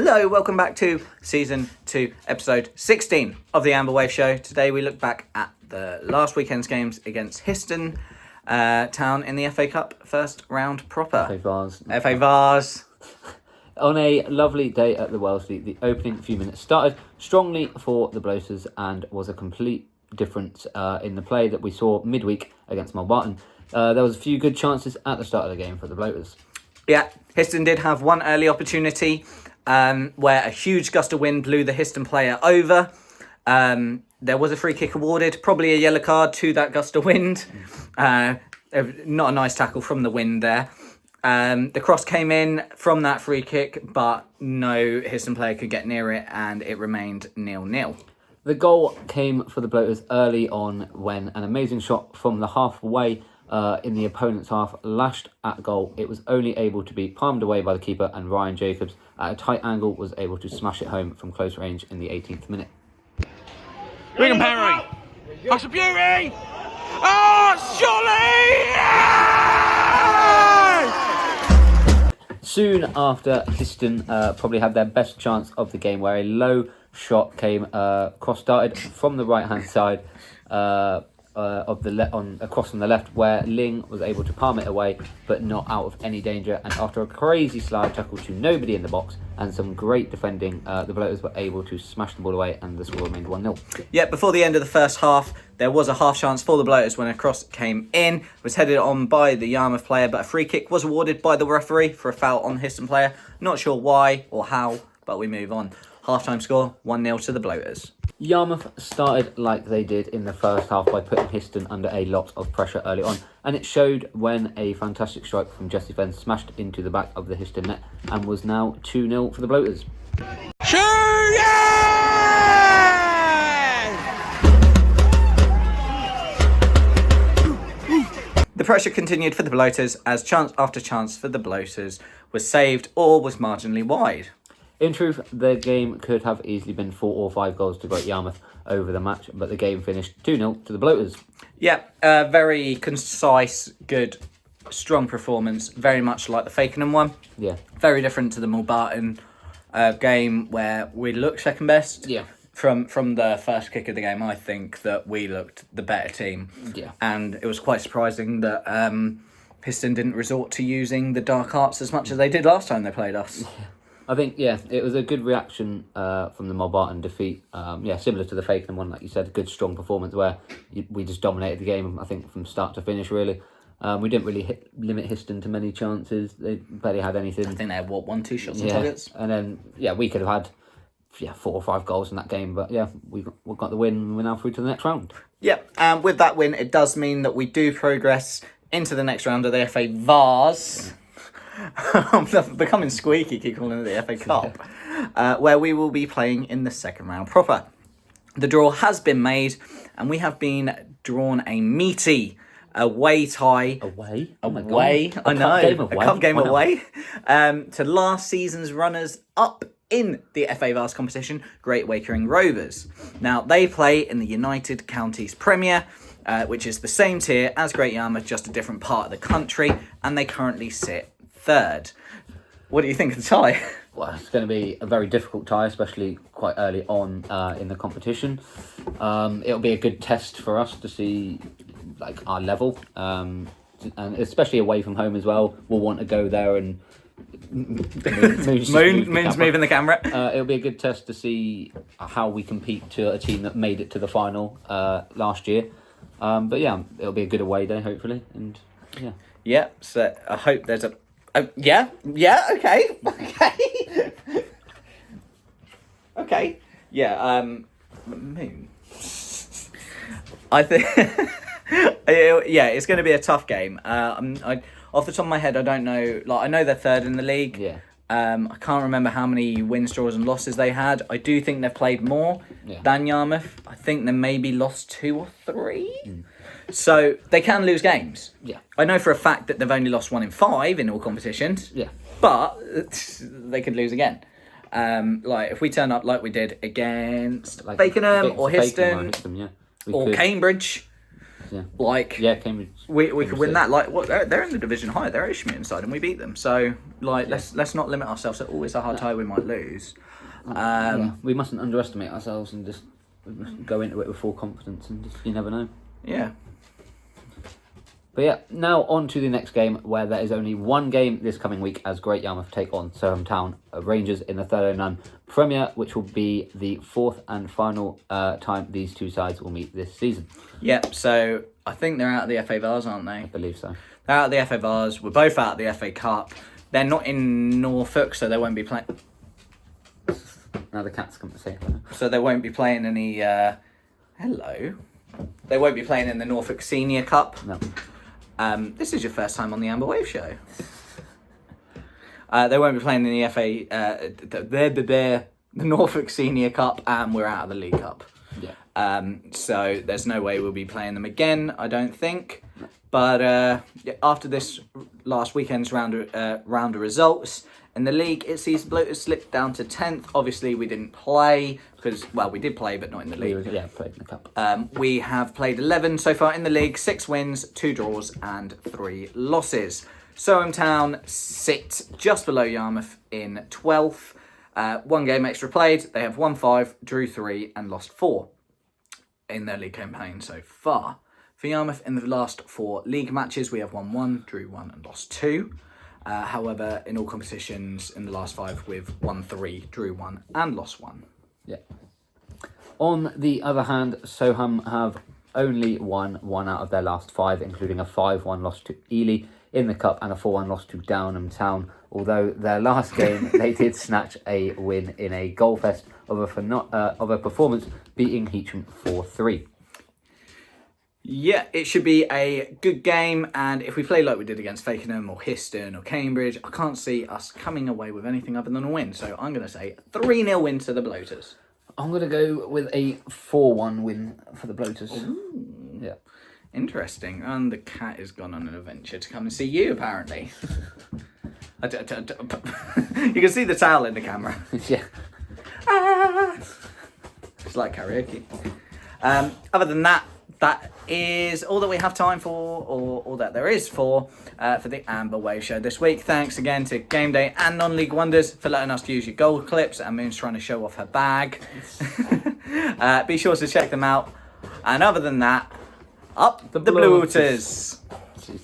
Hello, welcome back to Season 2, Episode 16 of the Amber Wave Show. Today we look back at the last weekend's games against Histon Town in the FA Cup first round proper. FA Vase. On a lovely day at the Wellesley, the opening few minutes started strongly for the Bloaters and was a complete difference in the play that we saw midweek against Mulbarton. There was a few good chances at the start of the game for the Bloaters. Yeah, Histon did have one early opportunity where a huge gust of wind blew the Histon player over. There was a free kick awarded, probably a yellow card to that gust of wind. Not a nice tackle from the wind there. The cross came in from that free kick, but no Histon player could get near it, and it remained 0-0. The goal came for the Bloaters early on when an amazing shot from the halfway in the opponent's half lashed at goal. It was only able to be palmed away by the keeper, and Ryan Jacobs at a tight angle was able to smash it home from close range in the 18th minute. Ring and Perry! That's a beauty! Oh, surely! Soon after, Histon probably had their best chance of the game, where a low shot came cross-darted from the right-hand side across from the left, where Ling was able to palm it away, but not out of any danger. And after a crazy slide tackle to nobody in the box and some great defending, the Bloaters were able to smash the ball away, and the score remained 1-0. Yeah, before the end of the first half, there was a half chance for the Bloaters when a cross came in, was headed on by the Yarmouth player, but a free kick was awarded by the referee for a foul on the Histon player. Not sure why or how, but we move on. Half-time score, 1-0 to the Bloaters. Yarmouth started like they did in the first half by putting Histon under a lot of pressure early on, and it showed when a fantastic strike from Jesse Fenn smashed into the back of the Histon net and was now 2-0 for the Bloaters. The pressure continued for the Bloaters as chance after chance for the Bloaters was saved or was marginally wide. In truth, the game could have easily been 4 or 5 goals to Great Yarmouth over the match, but the game finished 2-0 to the Bloaters. Yeah, very concise, good, strong performance, very much like the Fakenham one. Yeah. Very different to the Mulbarton game where we looked second best. Yeah. From the first kick of the game, I think that we looked the better team. Yeah. And it was quite surprising that Histon didn't resort to using the dark arts as much as they did last time they played us. I think, it was a good reaction from the Mulbarton defeat. Similar to the Fakenham one, like you said, a good, strong performance where we just dominated the game, I think, from start to finish, really. We didn't really limit Histon to many chances. They barely had anything. I think they had, 1-2 shots on targets? And then, we could have had 4 or 5 goals in that game. But, we got the win, and we're now through to the next round. And with that win, it does mean that we do progress into the next round of the FA Vase. I'm becoming squeaky, keep calling it the FA Cup, where we will be playing in the second round proper. The draw has been made, and we have been drawn a meaty away tie. Away? Oh my God. I know. A cup game away. To last season's runners-up in the FA Vase competition, Great Wakering Rovers. Now, they play in the United Counties Premier, which is the same tier as Great Yarmouth, just a different part of the country, and they currently sit third. What do you think of the tie? Well, it's going to be a very difficult tie, especially quite early on in the competition. It'll be a good test for us to see our level, and especially away from home as well. We'll want to go there and Moon's moving the camera. It'll be a good test to see how we compete to a team that made it to the final last year. It'll be a good away day, hopefully, and So I hope there's a. Okay. Okay. Moon. I think. It's going to be a tough game. Off the top of my head, I don't know. I know they're third in the league. Yeah. I can't remember how many wins, draws, and losses they had. I do think they've played more than Yarmouth. I think they maybe lost 2 or 3. So they can lose games. Yeah. I know for a fact that they've only lost 1 in 5 in all competitions. Yeah. But they could lose again. If we turn up like we did against Fakenham or Histon, or Cambridge. Yeah. Like, Yeah, Cambridge. we could Cambridge win City. that. Like, what they're in the division higher. They're Ishmael side, and we beat them. So, like, let's not limit ourselves. It's always a hard tie we might lose. Yeah, we mustn't underestimate ourselves and just go into it with full confidence, and just, you never know. Yeah. But yeah, now on to the next game, where there is only one game this coming week as Great Yarmouth take on Soham Town Rangers in the 3rd Premier, which will be the 4th and final time these two sides will meet this season. Yep. So I think they're out of the FA Vase, aren't they? I believe so. They're out of the FA Vase. We're both out of the FA Cup. They're not in Norfolk, so they won't be playing. Now the cats come to say hello. So they won't be playing any. Hello. They won't be playing in the Norfolk Senior Cup. No. This is your first time on the Amber Wave Show. They won't be playing in the FA, the Norfolk Senior Cup, and we're out of the League Cup. Yeah. So there's no way we'll be playing them again, I don't think. But after this last weekend's round of results in the league, it sees Bloaters slip down to 10th. Obviously, we didn't play because, well, we did play, but not in the league. Played in the cup. We have played 11 so far in the league, 6 wins, 2 draws and 3 losses. Soham Town sit just below Yarmouth in 12th. 1 game extra played. They have won 5, drew 3 and lost 4 in their league campaign so far. For Yarmouth, in the last 4 league matches, we have won 1, drew 1 and lost 2. However, in all competitions in the last 5, we've won 3, drew 1 and lost 1. Yeah. On the other hand, Soham have only won 1 out of their last 5, including a 5-1 loss to Ely in the Cup and a 4-1 loss to Downham Town. Although their last game, they did snatch a win in a goal fest of a performance, beating Histon 4-3. Yeah, it should be a good game, and if we play like we did against Fakenham or Histon or Cambridge, I can't see us coming away with anything other than a win. So I'm going to say 3-0 win to the Bloaters. I'm going to go with a 4-1 win for the Bloaters. Ooh. Yeah. Interesting. And the cat has gone on an adventure to come and see you, apparently. You can see the towel in the camera. Yeah. It's like karaoke. Other than that, that is all that we have time for, or all that there is for the Amber Wave Show this week. Thanks again to Gameday and Non-League Wonders for letting us use your gold clips, and Moon's trying to show off her bag. Be sure to check them out. And other than that, up the Blue Waters. Jeez.